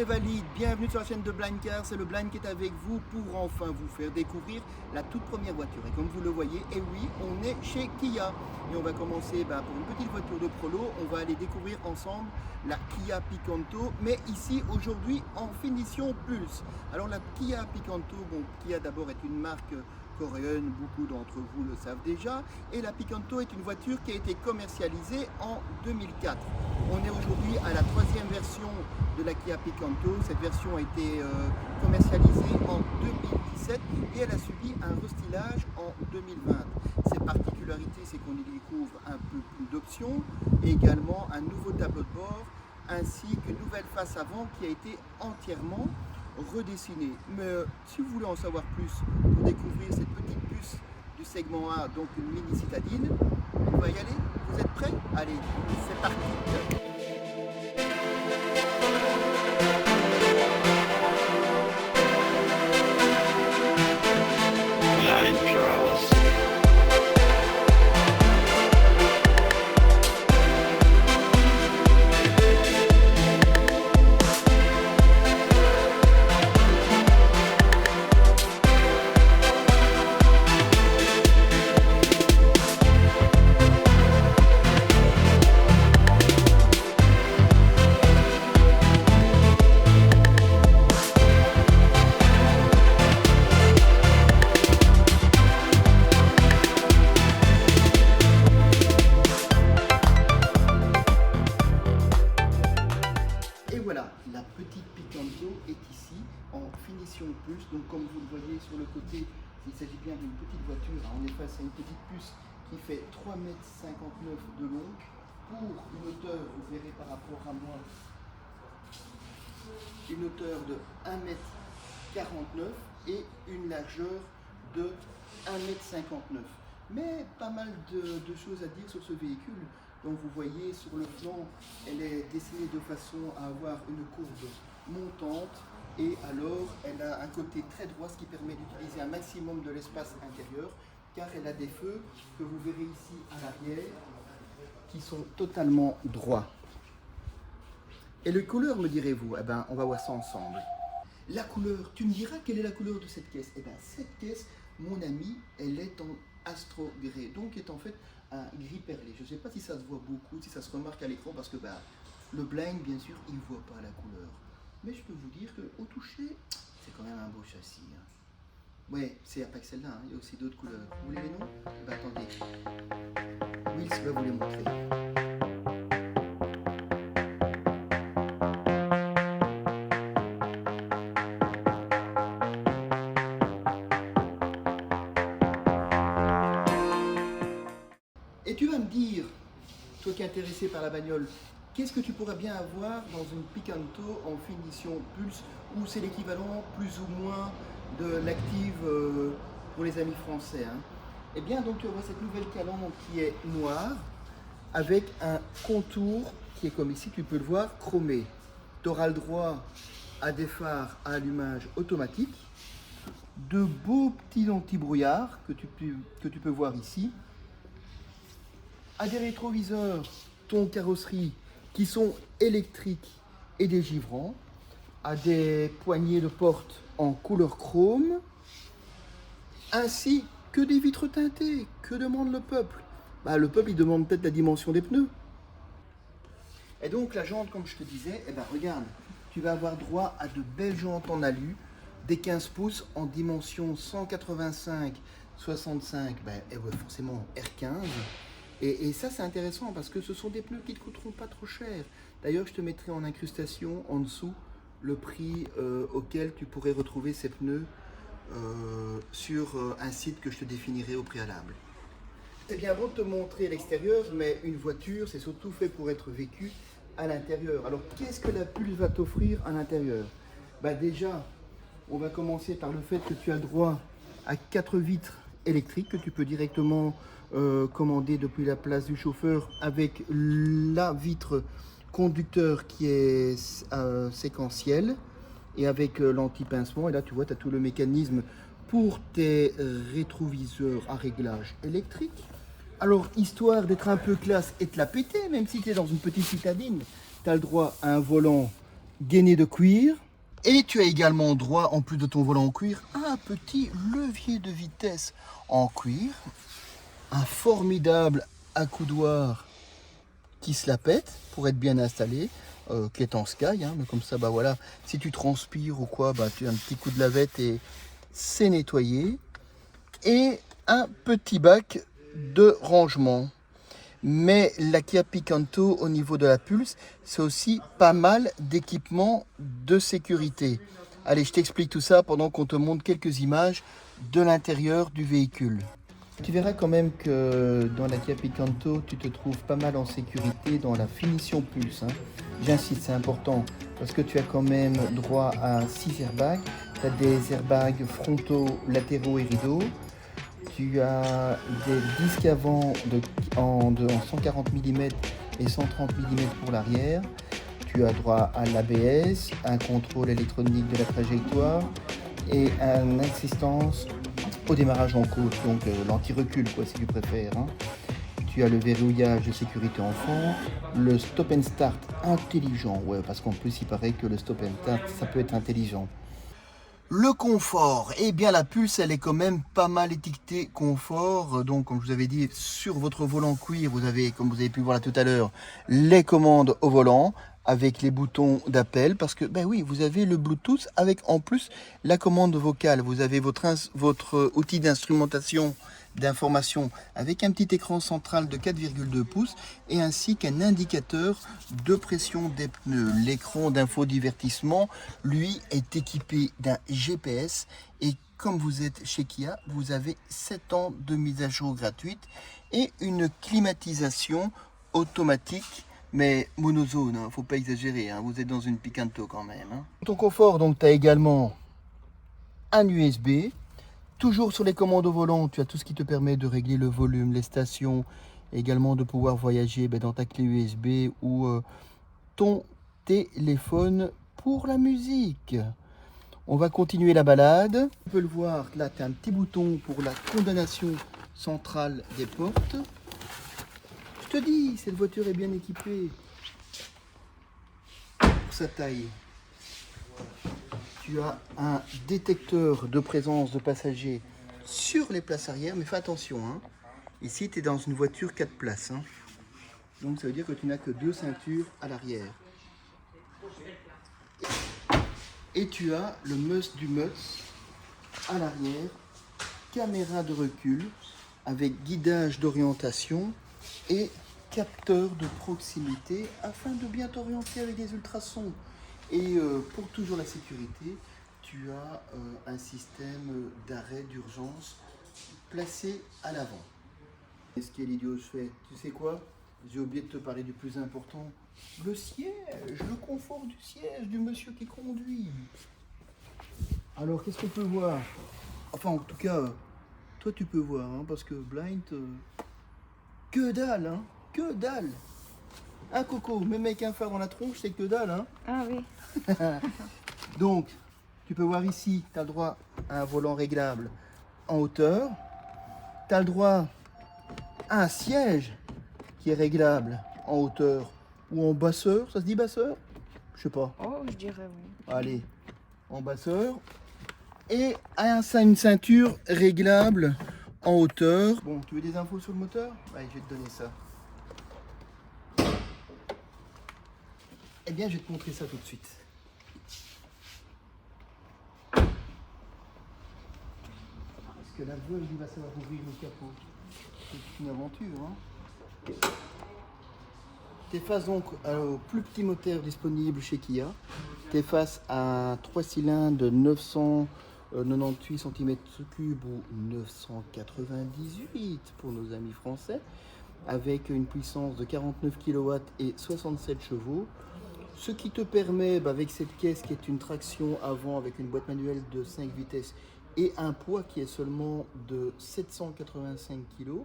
les valides, bienvenue sur la chaîne de Blind Car, c'est le Blind qui est avec vous pour enfin vous faire découvrir la toute première voiture. Et comme vous le voyez, et oui, on est chez Kia. Et on va commencer pour une petite voiture de prolo, on va aller découvrir ensemble la Kia Picanto, mais ici aujourd'hui en finition Pulse. Alors la Kia Picanto, bon, Kia d'abord est une marque coréenne, beaucoup d'entre vous le savent déjà, et la Picanto est une voiture qui a été commercialisée en 2004. On est aujourd'hui à la troisième version de la Kia Picanto. Cette version a été commercialisée en 2017 et elle a subi un restylage en 2020. Ses particularités, c'est qu'on y découvre un peu plus d'options et également un nouveau tableau de bord ainsi qu'une nouvelle face avant qui a été entièrement redessinée. Mais si vous voulez en savoir plus pour découvrir cette petite puce du segment A, donc une mini citadine, on va y aller. Vous êtes prêts? Allez, c'est parti. La petite Picanto est ici en finition Pulse. Donc comme vous le voyez sur le côté, il s'agit bien d'une petite voiture. On est face à une petite puce qui fait 3,59 m de long pour une hauteur, vous verrez par rapport à moi, une hauteur de 1,49 m et une largeur de 1,59 m. Mais pas mal de choses à dire sur ce véhicule. Donc vous voyez sur le flanc, elle est dessinée de façon à avoir une courbe montante et alors elle a un côté très droit, ce qui permet d'utiliser un maximum de l'espace intérieur car elle a des feux que vous verrez ici à l'arrière qui sont totalement droits. Et le couleur, me direz-vous? Eh ben, on va voir ça ensemble. La couleur, tu me diras quelle est la couleur de cette caisse? Eh bien cette caisse, mon ami, elle est en Astro Grey, donc est en fait un gris perlé. Je ne sais pas si ça se voit beaucoup, si ça se remarque à l'écran, parce que le blind, bien sûr, il ne voit pas la couleur. Mais je peux vous dire qu'au toucher, c'est quand même un beau châssis. Ouais, c'est pas que celle-là, il y a aussi d'autres couleurs. Vous voulez les noms? Attendez. Wills va vous les montrer. Et tu vas me dire, toi qui es intéressé par la bagnole, qu'est-ce que tu pourrais bien avoir dans une Picanto en finition Pulse, où c'est l'équivalent plus ou moins de l'Active pour les amis français. Eh bien, donc tu vois cette nouvelle calandre qui est noire, avec un contour qui est comme ici, tu peux le voir, chromé. Tu auras le droit à des phares à allumage automatique, de beaux petits anti-brouillard que tu peux voir ici, à des rétroviseurs ton carrosserie qui sont électriques et dégivrants, à des poignées de porte en couleur chrome, ainsi que des vitres teintées. Que demande le peuple? Le peuple, il demande peut-être la dimension des pneus. Et donc la jante, comme je te disais, regarde, tu vas avoir droit à de belles jantes en alu, des 15 pouces en dimension 185-65, forcément R15. Et ça, c'est intéressant parce que ce sont des pneus qui ne te coûteront pas trop cher. D'ailleurs, je te mettrai en incrustation en dessous le prix auquel tu pourrais retrouver ces pneus sur un site que je te définirai au préalable. C'est bien beau de te montrer l'extérieur, mais une voiture, c'est surtout fait pour être vécue à l'intérieur. Alors, qu'est-ce que la Pulse va t'offrir à l'intérieur? Déjà, on va commencer par le fait que tu as le droit à 4 vitres électriques que tu peux directement commander depuis la place du chauffeur avec la vitre conducteur qui est séquentielle et avec l'anti-pincement. Et là, tu vois, tu as tout le mécanisme pour tes rétroviseurs à réglage électrique. Alors, histoire d'être un peu classe et de la péter, même si tu es dans une petite citadine, tu as le droit à un volant gainée de cuir. Et tu as également droit, en plus de ton volant en cuir, à un petit levier de vitesse en cuir. Un formidable accoudoir qui se la pète pour être bien installé, qui est en sky, hein, mais comme ça, bah voilà, si tu transpires ou quoi, bah tu as un petit coup de lavette et c'est nettoyé. Et un petit bac de rangement. Mais la Kia Picanto au niveau de la Pulse, c'est aussi pas mal d'équipements de sécurité. Allez, je t'explique tout ça pendant qu'on te montre quelques images de l'intérieur du véhicule. Tu verras quand même que dans la Kia Picanto, tu te trouves pas mal en sécurité dans la finition Pulse, hein. J'insiste, c'est important parce que tu as quand même droit à 6 airbags. Tu as des airbags frontaux, latéraux et rideaux. Tu as des disques avant en 140 mm et 130 mm pour l'arrière. Tu as droit à l'ABS, un contrôle électronique de la trajectoire et une assistance au démarrage en côte, donc l'anti-recul quoi si tu préfères, hein. Tu as le verrouillage de sécurité enfant, le stop and start intelligent, ouais, parce qu'en plus il paraît que le stop and start ça peut être intelligent. Le confort, eh bien la Pulse elle est quand même pas mal étiquetée confort, donc comme je vous avais dit sur votre volant cuir vous avez, comme vous avez pu voir là tout à l'heure, les commandes au volant avec les boutons d'appel parce que ben oui vous avez le Bluetooth avec en plus la commande vocale, vous avez votre outil d'instrumentation d'information avec un petit écran central de 4,2 pouces et ainsi qu'un indicateur de pression des pneus. L'écran d'infodivertissement, lui, est équipé d'un GPS et comme vous êtes chez Kia, vous avez 7 ans de mise à jour gratuite et une climatisation automatique mais monozone, hein, faut pas exagérer, hein, vous êtes dans une Picanto quand même, hein. Ton confort, donc tu as également un USB. Toujours sur les commandes au volant, tu as tout ce qui te permet de régler le volume, les stations, également de pouvoir voyager dans ta clé USB ou ton téléphone pour la musique. On va continuer la balade. Tu peux le voir, là tu as un petit bouton pour la condamnation centrale des portes. Je te dis, cette voiture est bien équipée pour sa taille. Tu as un détecteur de présence de passagers sur les places arrière, mais fais attention, hein. Ici tu es dans une voiture 4 places, hein. Donc ça veut dire que tu n'as que 2 ceintures à l'arrière. Et tu as le must du must à l'arrière, caméra de recul avec guidage d'orientation et capteur de proximité afin de bien t'orienter avec des ultrasons. Et pour toujours la sécurité, tu as un système d'arrêt d'urgence placé à l'avant. Et ce qui est l'idiot, je fais, tu sais quoi? J'ai oublié de te parler du plus important, le siège, le confort du siège du monsieur qui conduit. Alors qu'est-ce qu'on peut voir? Enfin en tout cas, toi tu peux voir, hein, parce que blind, que dalle, hein, que dalle. Un coco, même avec un phare dans la tronche, c'est que dalle, hein. Ah oui. Donc, tu peux voir ici, tu as le droit à un volant réglable en hauteur. Tu as le droit à un siège qui est réglable en hauteur ou en basseur. Ça se dit basseur? Je sais pas. Oh, je dirais oui. Allez, en basseur. Et une ceinture réglable en hauteur. Bon, tu veux des infos sur le moteur? Allez, je vais te donner ça. Eh bien, je vais te montrer ça tout de suite. Parce que la veuve, il va savoir ouvrir le capot. C'est une aventure, hein. Tu es face donc au plus petit moteur disponible chez Kia. Tu es face à un 3 cylindres de 998 cm3 ou 998 pour nos amis français, avec une puissance de 49 kW et 67 chevaux. Ce qui te permet, avec cette caisse qui est une traction avant avec une boîte manuelle de 5 vitesses et un poids qui est seulement de 785 kg,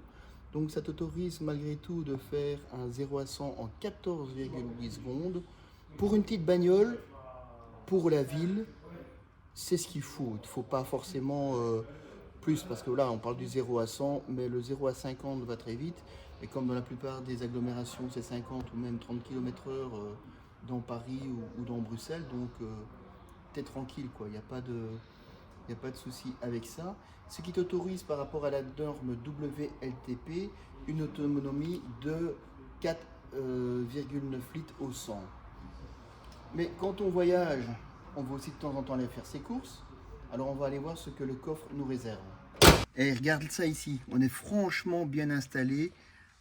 donc ça t'autorise malgré tout de faire un 0 à 100 en 14,8 secondes. Pour une petite bagnole, pour la ville, c'est ce qu'il faut. Il ne faut pas forcément plus, parce que là on parle du 0 à 100, mais le 0 à 50 va très vite. Et comme dans la plupart des agglomérations c'est 50 ou même 30 km/h, dans Paris ou dans Bruxelles, donc t'es tranquille, quoi. Il n'y a pas de, souci avec ça. Ce qui t'autorise par rapport à la norme WLTP une autonomie de 4,9 litres au 100. Mais quand on voyage, on va aussi de temps en temps aller faire ses courses. Alors on va aller voir ce que le coffre nous réserve. Et regarde ça ici, on est franchement bien installé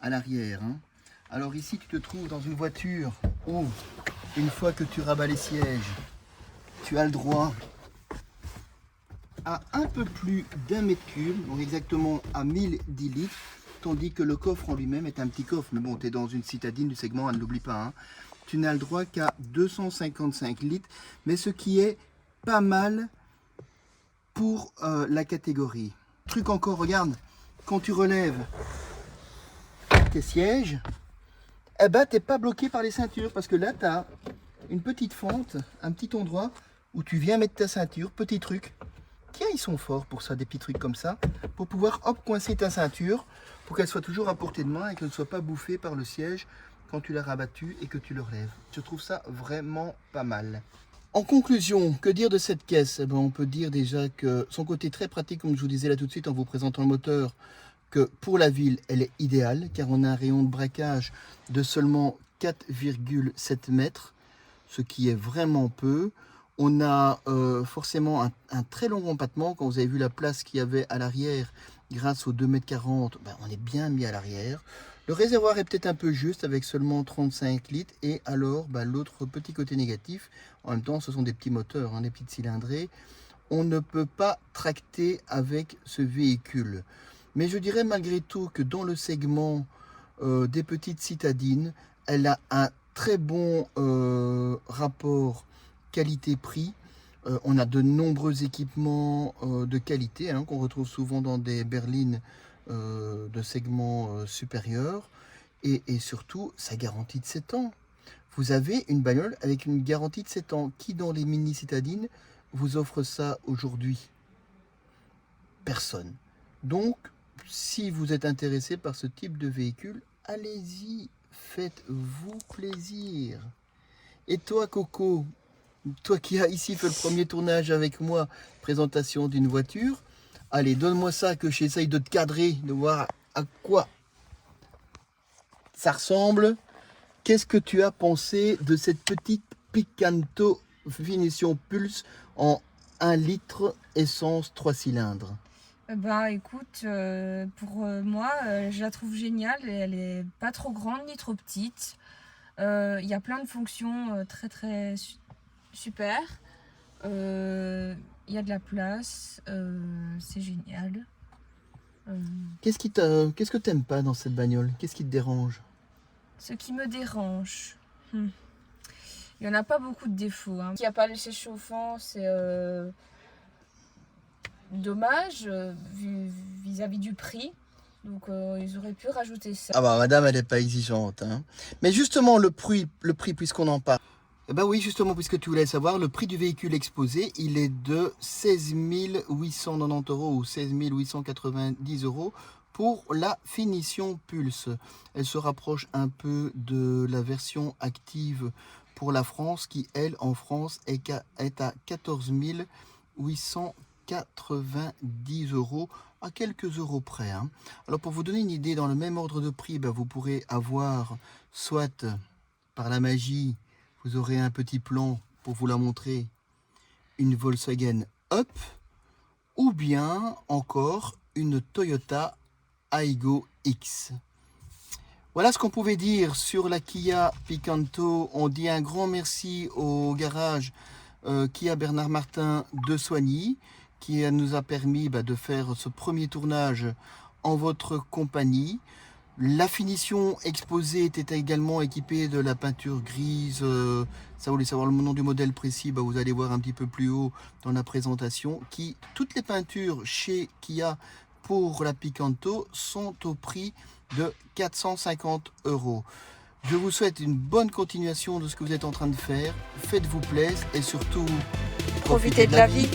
à l'arrière. Alors ici tu te trouves dans une voiture où, une fois que tu rabats les sièges, tu as le droit à un peu plus d'1 mètre cube, donc exactement à 1010 litres, tandis que le coffre en lui-même est un petit coffre. Mais bon, tu es dans une citadine du segment, ne l'oublie pas. Tu n'as le droit qu'à 255 litres, mais ce qui est pas mal pour la catégorie. Truc encore, regarde, quand tu relèves tes sièges, eh ben, tu n'es pas bloqué par les ceintures, parce que là, tu as une petite fente, un petit endroit où tu viens mettre ta ceinture, petit truc. Tiens, ils sont forts pour ça, des petits trucs comme ça, pour pouvoir hop coincer ta ceinture, pour qu'elle soit toujours à portée de main et qu'elle ne soit pas bouffée par le siège quand tu l'as rabattu et que tu le relèves. Je trouve ça vraiment pas mal. En conclusion, que dire de cette caisse? Eh ben, on peut dire déjà que son côté très pratique, comme je vous disais là tout de suite en vous présentant le moteur, que pour la ville, elle est idéale, car on a un rayon de braquage de seulement 4,7 mètres, ce qui est vraiment peu. On a forcément un très long empattement. Quand vous avez vu la place qu'il y avait à l'arrière, grâce aux 2,40 m, ben, on est bien mis à l'arrière. Le réservoir est peut-être un peu juste avec seulement 35 litres. Et alors, ben, l'autre petit côté négatif, en même temps, ce sont des petits moteurs, des petites cylindrées. On ne peut pas tracter avec ce véhicule. Mais je dirais malgré tout que dans le segment des petites citadines, elle a un très bon rapport qualité-prix. On a de nombreux équipements de qualité qu'on retrouve souvent dans des berlines de segment supérieur. Et surtout, sa garantie de 7 ans. Vous avez une bagnole avec une garantie de 7 ans. Qui dans les mini-citadines vous offre ça aujourd'hui? Personne. Donc, si vous êtes intéressé par ce type de véhicule, allez-y, faites-vous plaisir. Et toi, Coco, toi qui as ici fait le premier tournage avec moi, présentation d'une voiture, allez, donne-moi ça que j'essaye de te cadrer, de voir à quoi ça ressemble. Qu'est-ce que tu as pensé de cette petite Picanto finition Pulse en 1 litre essence 3 cylindres? Bah écoute, pour moi, je la trouve géniale et elle est pas trop grande ni trop petite. Il y a plein de fonctions très très super. Il y a de la place, c'est génial. Qu'est-ce que tu n'aimes pas dans cette bagnole? Qu'est-ce qui te dérange? Ce qui me dérange, il n'y en a pas beaucoup de défauts. Il n'y a pas le siège chauffant, c'est dommage vis-à-vis du prix. Donc ils auraient pu rajouter ça. Ah bah madame, elle n'est pas exigeante. Mais justement, le prix puisqu'on en parle. Eh ben oui, justement, puisque tu voulais savoir, le prix du véhicule exposé, il est de 16 890 € ou 16 890 € pour la finition Pulse. Elle se rapproche un peu de la version active pour la France, qui, elle, en France, est à 14 890 € à quelques euros près. Alors, pour vous donner une idée, dans le même ordre de prix, vous pourrez avoir, soit par la magie, vous aurez un petit plan pour vous la montrer, une Volkswagen Up, ou bien encore une Toyota Aygo X. Voilà ce qu'on pouvait dire sur la Kia Picanto. On dit un grand merci au garage Kia Bernard Martin de Soigny, qui nous a permis de faire ce premier tournage en votre compagnie. La finition exposée était également équipée de la peinture grise. Ça, vous voulez savoir le nom du modèle précis, vous allez voir un petit peu plus haut dans la présentation. Toutes les peintures chez Kia pour la Picanto sont au prix de 450 €. Je vous souhaite une bonne continuation de ce que vous êtes en train de faire. Faites-vous plaisir et surtout, Profitez de la vie.